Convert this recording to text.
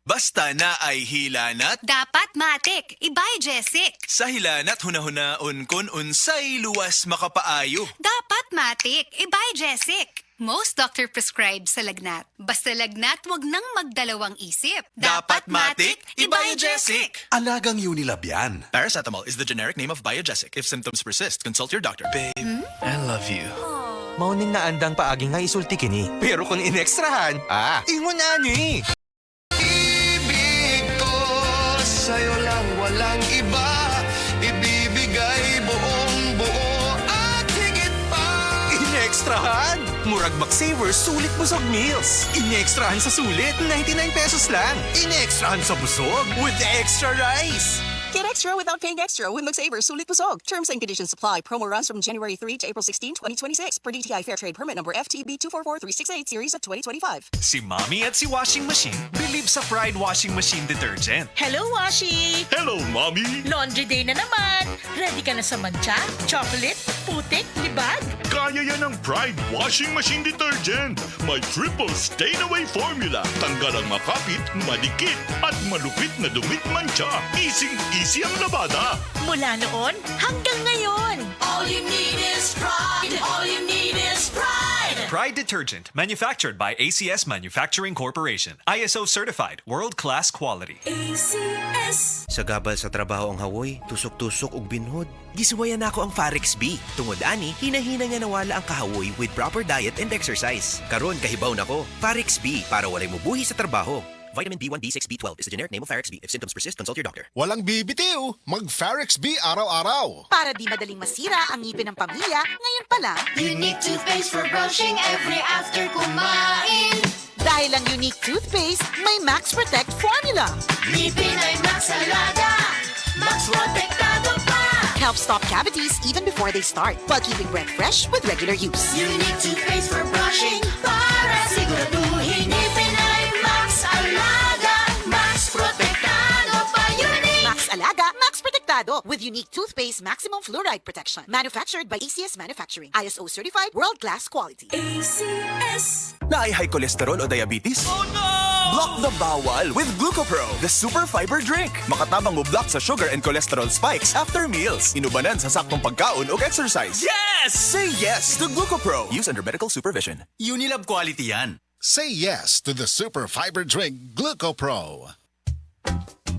Basta na ay hilanat, Dapat matik, ibay Jessic. sa hilanat hunahuna-on kon unsay luwas makapaayo. Dapat matik, ibay Jessic. Most doctor prescribed sa lagnat. Basta lagnat, wag nang magdalawang isip. Dapat matik, ibay Jessic. Alagang Unilab yan. Paracetamol is the generic name of Biogesic. If symptoms persist, consult your doctor. Babe, I love you. Mauning na andang paagi nga isulti kini. Pero kung inekstrahan, ingon na ni. Ibig ko sa'yo lang walang iba. Ibibigay buong buo at higit pa. Inekstrahan! Murag McSaver, sulit busog meals. Inekstrahan sa sulit, 99 pesos lang. Inekstrahan sa busog with extra rice. Get extra without paying extra with McSaver Sulit Busog. Terms and conditions apply. Promo runs from January 3 to April 16, 2026. Per DTI Fair Trade Permit number FTB 244368 series of 2025. Si Mommy at si Washing Machine believe sa Pride Washing Machine Detergent. Hello, Washi! Hello, Mommy! Laundry day na naman! Ready ka na sa mancha, chocolate, putik, libag? Kaya yan ang Pride Washing Machine Detergent. May triple stain-away formula. Tanggal ang makapit, madikit, at malupit na dumit mancha. Easy ang labada. Mula noon hanggang ngayon. All you need is pride. All you need is pride. Pride Detergent, manufactured by ACS Manufacturing Corporation. ISO certified, world-class quality. ACS. Sa gabal sa trabaho ang hawoy, tusok-tusok ug binhod. Gisuwayan ako ang Farex B. Tungod ani, hinahina nga nawala ang kahawoy with proper diet and exercise. Karon kahibaw nako, Farex B para walay mubuhi sa trabaho. Vitamin B1, B6, B12 is the generic name of Farex B. If symptoms persist, consult your doctor. Walang bibitiw, mag-Farex B araw-araw. Para di madaling masira ang ngipin ng pamilya, ngayon pa lang, Unique toothpaste for brushing every after kumain. dahil ang unique toothpaste, may Max Protect formula. Ngipin ay Max Alaga, Max Protektado pa. Helps stop cavities even before they start, while keeping breath fresh with regular use. Unique toothpaste for brushing para siguraduhin ngipin ay Max Alaga, Max Protektado pa. Unique. Max Alaga, Max Protectado with unique toothpaste maximum fluoride protection. Manufactured by ACS Manufacturing. ISO certified world-class quality. ACS. Na ay high cholesterol o diabetes? Oh no! Block the bawal with Glucopro, the super fiber drink. Makatabang mo block sa sugar and cholesterol spikes after meals. Inubanan sa saktong pagkaon o exercise. Yes! Say yes to Glucopro. Use under medical supervision. Unilab quality yan. Say yes to the super fiber drink Glucopro.